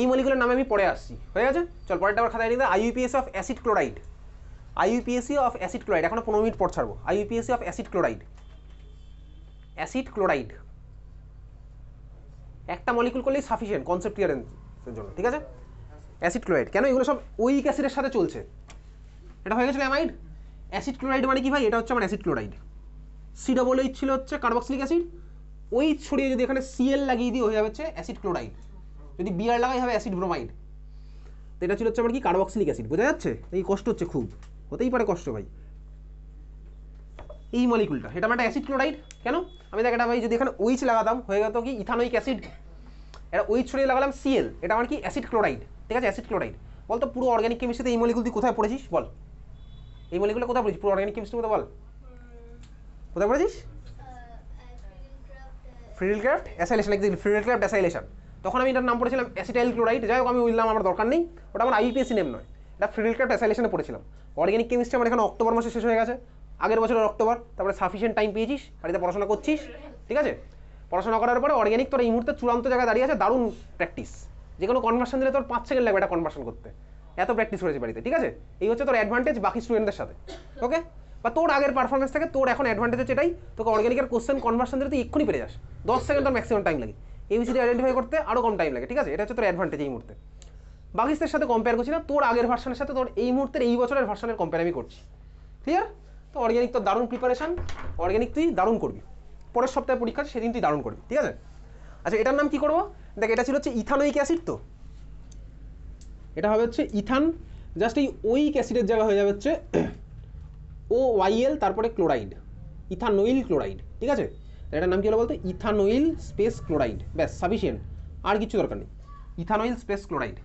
এই মলিকুলের নামে আমি পরে আসছি, হয়ে গেছে। চল পরেরটা আবার খাতায় নিতে, IUPAC of acid chloride, IUPAC of acid chloride, এখনো 15 মিনিট পর ছাড়বো। IUPAC of acid chloride, acid chloride একটা মলিকুল করলেই সাফিসিয়েন্ট কনসেপ্ট ক্লিয়ারেন্সের জন্য, ঠিক আছে। অ্যাসিড ক্লোরাইড কেন, এগুলো সব ওইক অ্যাসিডের সাথে চলছে, এটা হয়ে গেছিল অ্যামাইড। অ্যাসিড ক্লোরাইড মানে কি ভাই, এটা হচ্ছে আমার অ্যাসিড ক্লোরাইড, COOH ছিল হচ্ছে কার্বক্সিলিক অ্যাসিড, ওই ছড়িয়ে যদি এখানে Cl লাগিয়ে দিই হয়ে যাবে হচ্ছে অ্যাসিড ক্লোরাইড, যদি Br লাগাই হবে অ্যাসিড ব্রোমাইড। তো এটা ছিল হচ্ছে আমার কি কার্বক্সিলিক অ্যাসিড, বোঝা যাচ্ছে। এই কষ্ট হচ্ছে খুব, হতেই পারে কষ্ট ভাই। এই মলিকুলটা এটা আমার একটা অ্যাসিড ক্লোরাইড, কেন আমি দেখ এটা ভাই যদি এখানে OH লাগাতাম হয়ে যেত কি ইথানোইক অ্যাসিড, এটা OH ছড়িয়ে লাগালাম Cl, এটা আমার কি অ্যাসিড ক্লোরাইড, ঠিক আছে, অ্যাসিড ক্লোরাইড। বলতো পুরো অর্গানিক কেমিস্ট্রিতে এই মলিকুল তুই কোথায় পড়েছিস বল, এই মলিকুলটা কোথায় পড়েছিস পুরো অর্গানিক কেমিস্ট্রির মধ্যে বল, কোথায় পড়েছিস? ফ্রিডেলক্রাফট অ্যাসাইলেশন, এক্স্যাক্টলি ফ্রিডেলক্রাফট অ্যাসাইলেশন। তখন আমি এটার নাম পড়েছিলাম অ্যাসিটাইল ক্লোরাইড, যাই হোক আমি বললাম আমার দরকার নেই, ওটা আমার IUPAC নেম নয়, এটা ফ্রিডেলক্রাফট অ্যাসাইলেশনে পড়েছিলাম। অর্গানিক কেমিস্ট্রি আমার এখানে অক্টোবর মাসে শেষ হয়ে গেছে, আগের বছরের অক্টোবর, তারপরে সাফিসিয়েন্ট টাইম পেয়েছিস, বাড়িতে পড়াশোনা করছিস, ঠিক আছে। পড়াশোনা করার পরে অর্গানিক তোর এই মুহূর্তে চূড়ান্ত জায়গায় দাঁড়িয়ে আছে, দারুণ প্র্যাকটিস, যে কোনো কনভার্সন দিলে তোর 5 সেকেন্ড লাগবে এটা কনভার্সন করতে, এত প্র্যাকটিস করেছি বাড়িতে, ঠিক আছে। এই হচ্ছে তোর অ্যাডভান্টেজ বাকি স্টুডেন্টদের সাথে, ওকে, বা তোর আগের পারফরমেন্স থেকে তোর এখন অ্যাডভান্টেজ হচ্ছে এটাই, তোকে অর্গানিকের কোশ্চেন কনভার্সন দিলে তুই এক্ষুনি পেরে যাস, 10 সেকেন্ড তোর ম্যাক্সিমাম টাইম লাগে, ABCD আইডেন্টিফাই করতে আরও কম টাইম লাগে, ঠিক আছে। এটা হচ্ছে তোর অ্যাডভান্টেজ এই মুহূর্তে, বাকিদের সাথে কম্পেয়ার করছি না, তোর আগের ভার্সনের সাথে তোর এই মুহূর্তের এই বছরের ভার্সনের কম্পেয়ার আমি করছি, ক্লিয়ার। তো অর্গানিক তোর দারুণ প্রিপারেশন, অর্গানিক তুই দারুণ করবি, পরের সপ্তাহে পরীক্ষা সেদিন তুই দারুণ করবি, ঠিক আছে। আচ্ছা এটার নাম কি করবো দেখ, এটা ছিল হচ্ছে ইথানোইক অ্যাসিড, তো এটা হবে হচ্ছে ইথান, জাস্ট এই ওইক অ্যাসিডের জায়গা হয়ে যাবে হচ্ছে OYL তারপরে ক্লোরাইড, ইথানোইল ক্লোরাইড, ঠিক আছে। এটার নাম কি হলো বলতে ইথানোইল স্পেস ক্লোরাইড, ব্যাস সাফিসিয়েন্ট, আর কিছু দরকার নেই, ইথানোইল স্পেস ক্লোরাইড।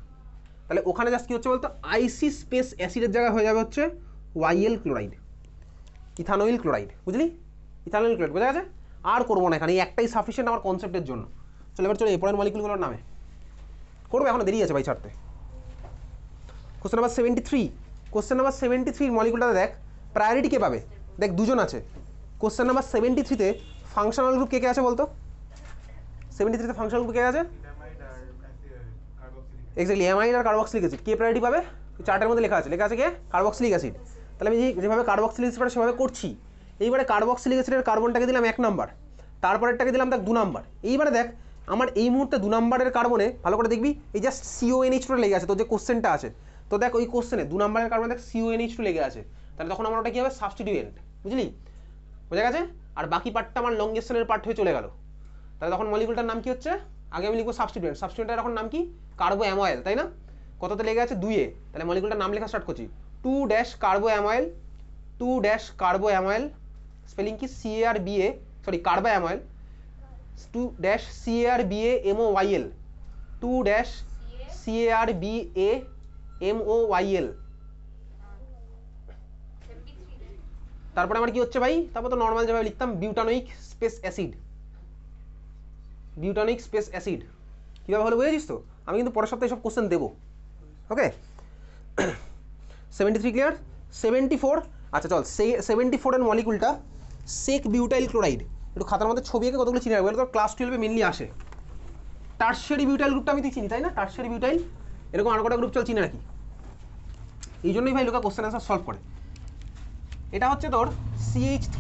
তাহলে ওখানে জাস্ট কি হচ্ছে বলতো IC স্পেস অ্যাসিডের জায়গা হয়ে যাবে হচ্ছে YL ক্লোরাইড, ইথানোইল ক্লোরাইড, বুঝলি, ইথানোইল ক্লোরাইড, বোঝা গেছে। আর করবো না এখানে, এই একটাই সাফিসিয়েন্ট আমার কনসেপ্টের জন্য। চলো এবার চলো এরপরের মলিকুলগুলোর নামে করবো, এখন দেরি আছে ভাই ছাড়তে। কোশ্চেন নাম্বার 73, কোশ্চেন নাম্বার 73 মলিকুলটাতে দেখ প্রায়োরিটি কে পাবে, দেখ দুজন আছে। কোশ্চেন নাম্বার 73-তে ফাংশনাল গ্রুপ কে কে আছে বলতো, 73-তে ফাংশনাল গ্রুপ কে আছে, এক্স্যাক্টলি অ্যামাইড আর কার্বক্সিলিক অ্যাসিড, কে প্রায়োরিটি পাবে, চার্টের মধ্যে লেখা আছে কে কার্বক্সিলিক অ্যাসিড। তাহলে আমি যেভাবে কার্বক্সিলিক অ্যাসিড সেভাবে করছি, এইবারে কার্বক্সিলিক অ্যাসিডের কার্বনটাকে দিলাম 1 নাম্বার, তারপরেরটাকে দিলাম দেখ 2 নাম্বার। এইবারে দেখ আমার এই মুহূর্তে 2 নাম্বারের কার্বনে ভালো করে দেখবি এই জাস্ট CONH2 লেগে আছে, তো যে কোশ্চেনটা আছে, তো দেখ ওই কোশ্চেনে 2 নাম্বারের কার্বনে দেখ CONH2 লেগে আছে, তাহলে তখন আমার ওটা কি হবে সাবস্টিটিউয়েন্ট, বুঝলি, বোঝা গেছে। আর বাকি পার্টটা আমার লংগেশনের পার্ট হয়ে চলে গেল, তাহলে তখন মলিকুলটার নাম কি হচ্ছে, আগে আমি লিখবো সাবস্টিটিউয়েন্ট, সাবস্টিটিউয়েন্টের এখন নাম কি কার্বোঅ্যামাইল, তাই না, কততে লেগে আছে 2-এ, তাহলে মলিকুলটার নাম লেখা স্টার্ট করছি 2-কার্বোঅ্যামাইল, 2-কার্বোঅ্যামাইল, স্পেলিং কি CARBA, সরি কার্বোঅ্যামাইল, 2-CARBAMOYL, 2-CARBAMOYL। তারপরে আমার কি হচ্ছে ভাই, তারপর তো নর্মাল যেভাবে লিখতাম butanoic space acid, butanoic space acid, কীভাবে হলো বুঝেছিস তো। আমি কিন্তু পরের সপ্তাহে সব কোশ্চেন দেবো, ওকে। 73 ক্লিয়ার। 74, আচ্ছা চল 74-এর মলিকুলটা সেক বিউটাইল ক্লোরাইড, একটু খাতার মধ্যে ছবি এঁকে কতগুলো চিনে রাখবো, এটা তো ক্লাস 12-এ মেনলি আসে। টার্সিয়ারি বিউটাইল গ্রুপটা আমি তুই চিনি তাই না, টার্সিয়ারি বিউটাইল, এরকম আর কটা গ্রুপ চল চিনে রাখি, এই জন্যই ভাই লোকে কোশ্চেন অ্যান্সার সলভ করে। এটা হচ্ছে তোর CH3,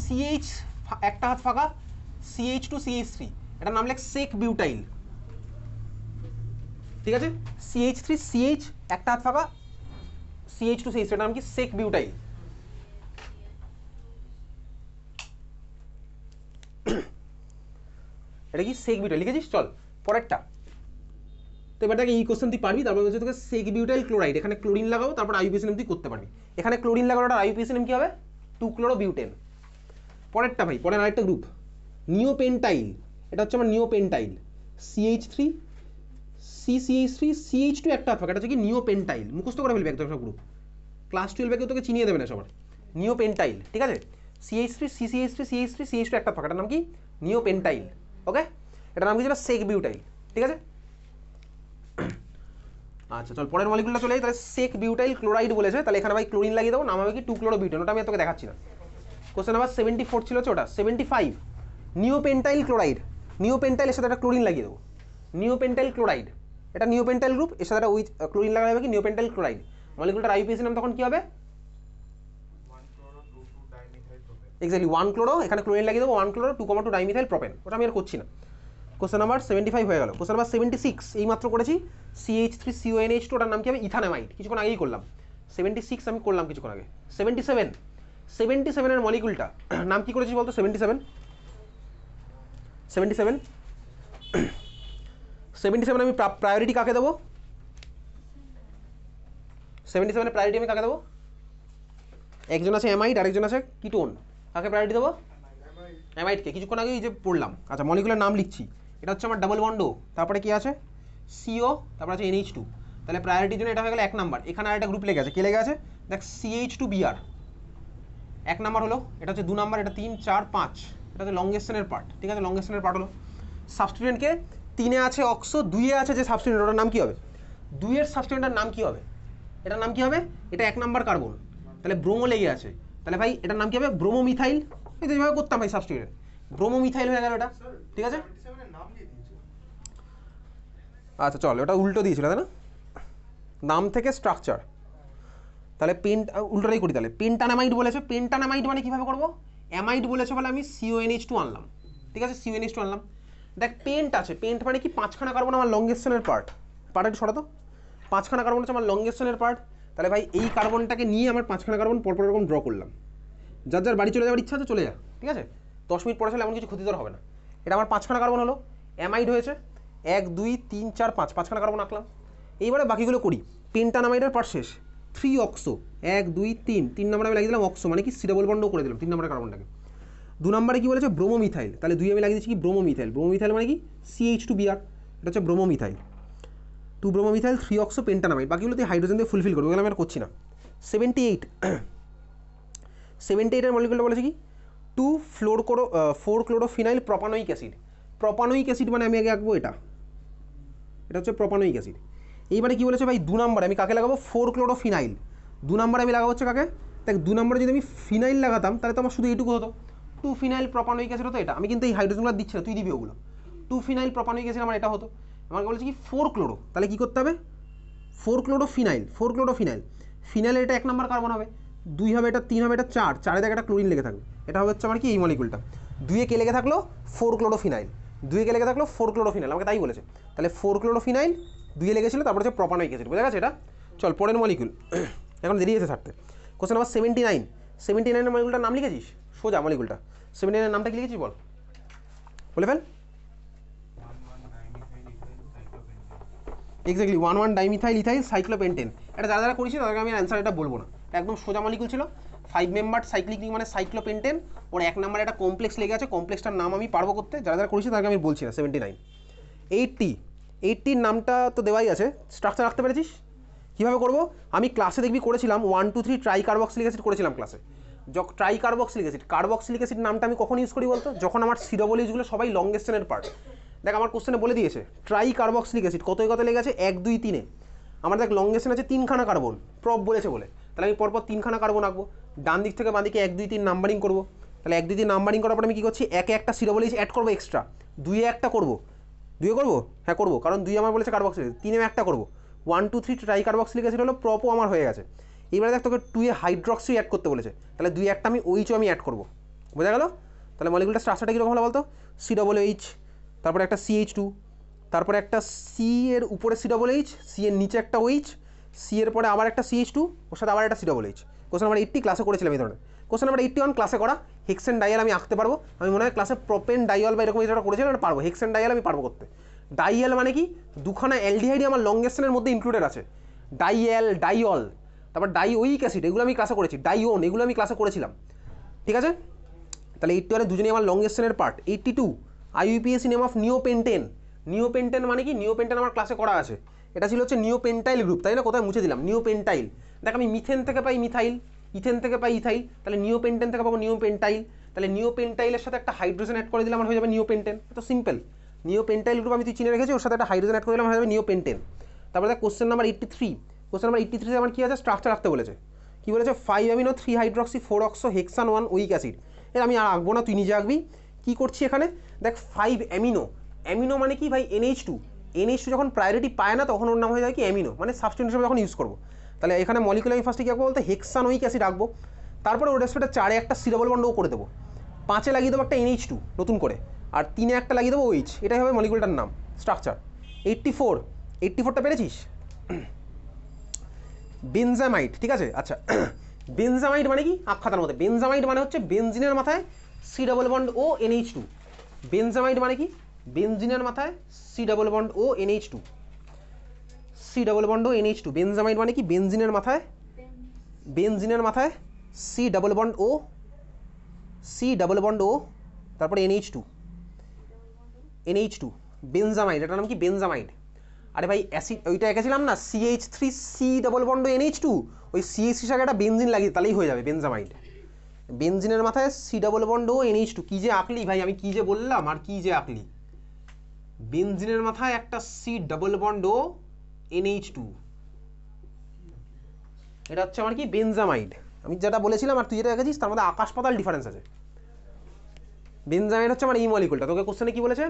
CH একটা হাত ফাঁকা, CH2CH3, এটার নাম লেখ সেক বিউটাইল, ঠিক আছে? CH3CH একটা হাত ফাঁকা, CH2CH3, এটার নাম কি সেক বিউটাইল। এটা কি সেক বিউটাইল লিখেছিস? চল পরেরটা। তো এবার দেখে এই কোশ্চেন তুই পারবি, তারপর হচ্ছে তোকে সেক বিউটাইল ক্লোরাইড, এখানে ক্লোরিন লাগাও, তারপর আইউপিএসি নেম তুই করতে পারবি। এখানে ক্লোরিন লাগানোটা আইউপিএসি নেম কি হবে? 2-ক্লোরোবিউটেন। পরেরটা ভাই, পরের আরেকটা গ্রুপ নিওপেন্টাইল, এটা হচ্ছে আমার নিওপেন্টাইল, CH3 CCH3 CH2 একটা থাকে, এটা হচ্ছে কি নিওপেন্টাইল। মুখস্থ করে ফেলবি একদম সব গ্রুপ, ক্লাস 12 তোকে চিনিয়ে দেবে না সবার। নিওপেন্টাইল, ঠিক আছে? CH3 CCH3 CH3 CH2 একটা থাকে, এটার নাম কি? নিওপেন্টাইল। ওকে, এটার নাম কি ছিল? সেক বিউটাইল, ঠিক আছে? আচ্ছা চল পরের মলিকুলটা চলে যাই। তাহলে সেক বিউটাইল ক্লোরাইড বলেছে, তাহলে এখানে ভাই ক্লোরিন লাগিয়ে দেবো, নাম হবে কি 2-ক্লোরোবিউটেন। ওটা আমি তোকে দেখাচ্ছি না। কোশ্চেন নাম্বার 74 ছিল হচ্ছে ওটা। 75 নিওপেন্টাইল ক্লোরাইড, নিওপেন্টাইলের সাথে একটা ক্লোরিন লাগিয়ে দেবো, নিওপেন্টাইল ক্লোরাইড, এটা নিওপেন্টাইল গ্রুপ, এর সাথে একটা উইথ ক্লোরিন লাগানো হবে কি নিওপেন্টাইল ক্লোরাইড। মলিকুলটার আইউপিএসি নাম তখন কি হবে? 1-chloro-2,2-dimethyl-propane। এক্স্যাক্টলি 1-ক্লোরো, এখানে ক্লোরিন লাগিয়ে দেবো 1-chloro-2,2-dimethyl propane। ওটা আমি আর করছি না। কোশ্চেন নাম্বার 75 হয়ে গেল। কোশ্চেন নাম্বার 76 এই মাত্র করেছি, CH3CONH2, ওটার নাম কি হবে? ইথানামাইড, কিছুক্ষণ আগেই করলাম। 76 আমি করলাম কিছুক্ষণ আগে। 77 এর মলিকুলটা নাম কি করেছি বলতো? 77 আমি প্রায়োরিটি কাকে দেবো? 77 এর প্রায়োরিটি আমি কাকে দেবো? একজন আছে অ্যামাইড, আরেকজন আছে কিটোন, কাকে প্রায়োরিটি দেবো? অ্যামাইডকে, কিছুক্ষণ আগেই যে পড়লাম। আচ্ছা মলিকুলার নাম লিখছি, এটা হচ্ছে আমার ডাবল বন্ড, তারপরে কি আছে? CO, তারপরে আছে NH2, তাহলে প্রায়োরিটির জন্য এটা হয়ে গেল 1 নাম্বার। এখানে আরেকটা গ্রুপ লেগে আছে, কে লেগে আছে? দেখ CH2Br 1 নাম্বার হলো, এটা হচ্ছে 2 নাম্বার, এটা 3 4 5, এটা হচ্ছে লংগেস্ট চেনের পার্ট, ঠিক আছে? লংগেস্ট চেনের পার্ট হলো। সাবস্টিটিউয়েন্টকে 3-এ আছে অক্সো, 2-এ আছে যে সাবস্টিটিউয়েন্ট, ওটার নাম কি হবে? 2-এর সাবস্টিটিউয়েন্টের নাম কি হবে? এটার নাম কি হবে? এটা 1 নাম্বার কার্বন, তাহলে ব্রোমো লেগে আছে, তাহলে ভাই এটার নাম কি হবে? ব্রোমোমিথাইল। এই তো এইভাবে করতাম ভাই সাবস্টিটিউয়েন্ট, ব্রোমোমিথাইল হয়ে গেল এটা, ঠিক আছে? আচ্ছা চল, ওটা উল্টো দিয়েছিল তাই না, নাম থেকে স্ট্রাকচার। তাহলে উল্টোটাই করি। তাহলে পেন্টানামাইড বলেছে, পেন্টানামাইড মানে কীভাবে করবো? অ্যামাইড বলেছে বলে আমি CONH2 আনলাম, ঠিক আছে? CONH2 আনলাম। দেখ পেন্ট আছে, পেন্ট মানে কি? 5খানা কার্বন আমার লংগেস্ট চেনের পার্ট, একটু সরাতো, 5খানা কার্বন হচ্ছে আমার লংগেস্ট চেনের পার্ট। তাহলে ভাই এই কার্বনটাকে নিয়ে আমার 5খানা কার্বন পরপর এরকম ড্র করলাম। যার যার বাড়ি চলে যাওয়ার ইচ্ছা আছে চলে যা, ঠিক আছে? 10 মিনিট পরে চলে, এমন কিছু ক্ষতিকর হবে না। এটা আমার 5খানা কার্বন হলো, অ্যামাইড হয়েছে 1 2 3 4 5, 5খানা কার্বন আঁকলাম। এইবারে বাকিগুলো করি। পেন্টানামাইডের পার্ট শেষ, 3 অক্সো, 1 2 3, 3 নম্বরে আমি লাগিয়ে দিলাম অক্সো, মানে কি সি ডাবল বন্ডও করে দিলাম 3 নম্বরের কার্বনটাকে। 2 নম্বরে কি বলেছে? ব্রোমোমিথাইল, তাহলে 2 আমি লাগিয়ে দিচ্ছি কি ব্রোমোমিথাইল। ব্রোমোমিথাইল মানে কি? CH2Br, এটা হচ্ছে ব্রোমোমিথাইল, 2 ব্রোমোমিথাইল 3 অক্সো পেন্টানামাইড। বাকিগুলো তুই হাইড্রোজেন দিয়ে ফুলফিল করবো, ওগুলো আমি আর করছি না। 78 এর মলিকুলটা বলেছে কি? 4-ক্লোরোফিনাইল প্রপানোইক অ্যাসিড। প্রপানোইক অ্যাসিড মানে আমি আগে আঁকবো এটা হচ্ছে প্রপানোইক অ্যাসিড। এইবারে কি বলেছে ভাই? 2 নম্বরে আমি কাকে লাগাবো? 4-ক্লোরোফিনাইল। 2 নম্বরে আমি লাগাবো হচ্ছে কাকে? দেখ 2 নম্বরে যদি আমি ফিনাইল লাগাতাম তাহলে তো আমার শুধু এইটুকু হতো, 2-ফিনাইল প্রপানোইক অ্যাসিড হতো এটা। আমি কিন্তু এই হাইড্রোজেনগুলো দিচ্ছি না, তুই দিবি ওগুলো। 2-ফিনাইল প্রপানোইক অ্যাসিড আমার এটা হতো। আমাকে বলেছে কি 4-ক্লোরো, তাহলে কি করতে হবে? 4-ক্লোরোফিনাইল, ফিনাইলের এটা 1 নম্বর কার্বন হবে, 2 হবে, এটা 3 হবে, এটা 4, 4-এ দেখ একটা ক্লোরিন লেগে থাকবে, এটা হবে হচ্ছে আমার কি এই মলিকুলটা। 2-এ কে লেগে থাকলো? 4-ক্লোরোফিনাইল, 2-এ কে লেগে থাকলো? 4-ক্লোরোফিনাইল, আমাকে তাই বলেছে। তাহলে 4-ক্লোরোফিনাইল 2-এ লেগেছিল, তারপর হচ্ছে প্রপানোইক অ্যাসিড, বোঝা গেছে এটা? চল পরের মলিকুল, এখন দেরি আছে ছাড়তে। কোশ্চেন নাম্বার 79 এর মলিকুলটার নাম লিখেছিস? সোজা মলিকুলটা 79 এর নামটা কি লিখেছিস বল, বলে ফেল। এক্স্যাক্টলি 1,1-ডাইমিথাইল ইথাইল সাইক্লোপেন্টেন। এটা যারা যারা করেছি তাদেরকে আমি অ্যান্সার এটা বলবো না, একদম সোজা মলিকুল ছিল। 5 মেম্বার সাইক্লিক রিং মানে সাইক্লোপেন্টেন, ওর 1 নম্বরে একটা কমপ্লেক্স লেগে আছে, কমপ্লেক্সটার নাম আমি পারবো করতে, যারা যারা করেছি তাদেরকে আমি বলছি না। 79 80 নামটা তো দেওয়াই আছে, স্ট্রাকচার রাখতে পেরেছিস? কীভাবে করবো? আমি ক্লাসে দেখবি করেছিলাম 1 2 3 ট্রাইকার্বক্সিলিক অ্যাসিড করেছিলাম ক্লাসে। কার্বক্সিলিক অ্যাসিড নামটা আমি কখন ইউজ করি বলতো? যখন আমার সিডাবলিজগুলো সবাই লংগেস্ট চেনের পার্ট। দেখ আমার কোশ্চেনে বলে দিয়েছে ট্রাইকার্বক্সিলিক অ্যাসিড কত লেগে আছে? 1 2 3-এ। আমার দেখ লংগেস্ট চেন আছে 3খানা কার্বন, প্রপ বলেছে বলে, তাহলে আমি পরপর 3খানা কার্বন আঁকবো, ডান দিক থেকে বাঁ দিকে 1 2 3 নাম্বারিং করবো। তাহলে 1 2 3 নাম্বারিং করার পর আমি কী করছি? একে একটা সিডাবলিজ অ্যাড করবো এক্সট্রা, 2-এ একটা করবো, 2-এ করবো, হ্যাঁ করবো, কারণ 2 আমার বলেছে কার্বক্সিলিক, 3-এ একটা করবো। 1 2 3 ট্রাইকার্বক্সিলিক অ্যাসিড হলো, প্রপও আমার হয়ে গেছে। এবারে দেখ তোকে 2-এ হাইড্রক্সি অ্যাড করতে বলেছে, তাহলে 2-এ একটা আমি OH আমি অ্যাড করবো, বোঝা গেল? তাহলে মলিকুলটা স্ট্রাকচারটা কীরকম হলো বলতো, COOH, তারপরে একটা CH2, তারপরে একটা সি এর উপরে COOH, সি এর নিচে একটা OH, সি এর পরে আবার একটা CH2, ওর সাথে আবার একটা COOH। কোশ্চেন নাম্বার 80 ক্লাসে করেছিলাম এই ধরনের। কোশ্চেন নাম্বার 81 ক্লাসে করা, হেক্সেন ডায়াল আমি আঁকতে পারবো। আমি মনে হয় ক্লাসে প্রোপেন ডাইল বা এরকম যেটা করেছিলাম এটা পারবো। হেক্সেন ডায়াল আমি পারবো করতে। ডাইল মানে কি, দুখানা অ্যালডিহাইডই আমার লংগেস্ট চেনের মধ্যে ইনক্লুডেড আছে। ডাইল, ডাইল, তারপর ডাইওইক অ্যাসিড, এগুলো আমি ক্লাসে করেছি। ডাইওন, এগুলো আমি ক্লাসে করেছিলাম, ঠিক আছে। তাহলে 81 দুজনেই আমার লংগেস্ট চেনের part. 82 IUPAC name of neopentane. Neopentane মানে কি, নিওপেন্টেন আমার ক্লাসে করা আছে। এটা ছিল হচ্ছে নিওপেন্টাইল গ্রুপ, তাই না, কোথায় মুছে দিলাম, নিওপেন্টাইল। দেখ আমি মিথেন থেকে পাই মিথাইল, ইথেন থেকে পাই ইথাইল, তাহলে নিওপেন্টেন থেকে পাবো নিওপেন্টাইল। তাহলে নিওপেন্টাইলের সাথে একটা হাইড্রোজেন অ্যাড করে দিলাম, আমার হয়ে যাবে নিওপেন্টেন। এত সিম্পল। নিওপেন্টাইল গ্রুপ আমি তুই চিনে রেখেছি, ওর সাথে একটা হাইড্রোজেন অ্যাড করে দিলাম, হয়ে যাবে নিওপেন্টেন। তারপরে দেখ কোশ্চেন নাম্বার 83। কোশ্চেন নাম্বার 83 আমার কী আছে, স্ট্রাকচার রাখতে বলেছে। কী বলেছে, 5 amino 3 hydroxy 4 oxo hexan 1 oic acid. এর আমি আর আঁকবো না, তুই নিজে আঁকবি। কী করছি এখানে, দেখ 5 অ্যামিনো। অ্যামিনো মানে কি ভাই, NH2। NH2 যখন প্রায়োরিটি পায় না তখন ওর নাম হয়ে যায় কি অ্যামিনো, মানে সাবস্টেন্স হিসেবে যখন ইউজ করবো। তাহলে এখানে মলিকুল আমি ফার্স্টে কী আঁকবো বলতে, হেক্সান উইক অ্যাসিড আঁকবো। তারপরে ওর রেসপেক্টে 4-এ একটা C ডবল বন্ড ও করে দেবো, 5-এ লাগিয়ে দেবো একটা NH2 নতুন করে, আর 3-এ একটা লাগিয়ে দেবো OH। এটাই হবে মলিকুলটার নাম, স্ট্রাকচার। 84টা পেরেছিস, বেনজামাইড, ঠিক আছে। আচ্ছা বেনজামাইড মানে কি, আখ্যাতার মধ্যে বেনজামাইড মানে হচ্ছে বেনজিনের মাথায় C ডবল বন্ড ও NH2। বেনজামাইড মানে কি, বেনজিনের মাথায় C ডবল বন্ড ও NH2, C ডবল বন্ড ও NH2। বেনজামাইড মানে কি, বেনজিনের মাথায় C ডবল বন্ড ও তারপরে NH2, বেনজামাইড, এটার নাম কি, বেনজামাইড। আরে ভাই অ্যাসিড ওইটা এঁকেছিলাম না, CH3C ডবল বন্ড NH2, ওই CH3 সাথে একটা বেনজিন লাগিয়ে তাহলেই হয়ে যাবে বেনজামাইড। বেনজিনের মাথায় C ডবল বন্ড ও NH2। কী যে আঁকলি ভাই, আমি কী যে বললাম আর কী যে আঁকলি। বেনজিনের মাথায় একটা C ডবল বন্ড ও NH2, এটা হচ্ছে আমার কি, বেনজামাইড। আমি যেটা বলেছিলাম আর তুই যেটা এঁকেছিস তার মধ্যে আকাশ পাতাল ডিফারেন্স আছে। বেনজামাইড হচ্ছে আমার এই মলিকুলটা। তোকে কোশ্চেনে কি বলেছে,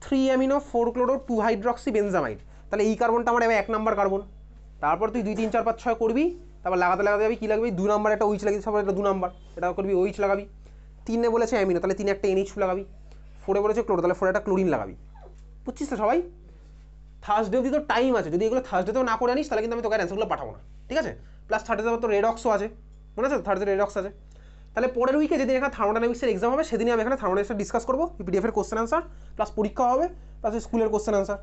3 অ্যামিনো 4 ক্লোরো 2 হাইড্রক্সি বেনজামাইড। তাহলে এই কার্বনটা আমার এবার 1 নাম্বার কার্বন। তারপর তুই 2 3 4 5 6 করবি, তারপর লাগাতে যাবি, কী লাগবে, 2 নাম্বার একটা OH লাগিয়ে, তারপর একটা 2 নাম্বার এটা করবি, OH লাগাবি। 3-এ বলেছে অ্যামিনো, তাহলে 3-এ একটা NH2 লাগাবি। 4-এ বলেছে ক্লোরো, তাহলে 4-এ একটা ক্লোরিন লাগাবি। বুঝছিস তো সবাই। থার্সডে অবধি তো টাইম আছে, যদি এগুলো থার্সডেতেও না করে আনিস তাহলে কিন্তু আমি তোকে অ্যান্সারগুলো পাঠাবো না, ঠিক আছে। প্লাস থার্সডে তো রেডক্সও আছে, মনে আছে, থার্সডে রেডক্স আছে। তাহলে পরের উইকে যেদিন এখানে থার্মোডাইনামিক্সের এক্সাম হবে সেদিনই আমি এখানে থার্মোডাইনামিক্সের ডিসকাস করবো, PDF এর কোশ্চেন আনসার প্লাস পরীক্ষা হবে, প্লাস স্কুলের কোশ্চেন আনসার।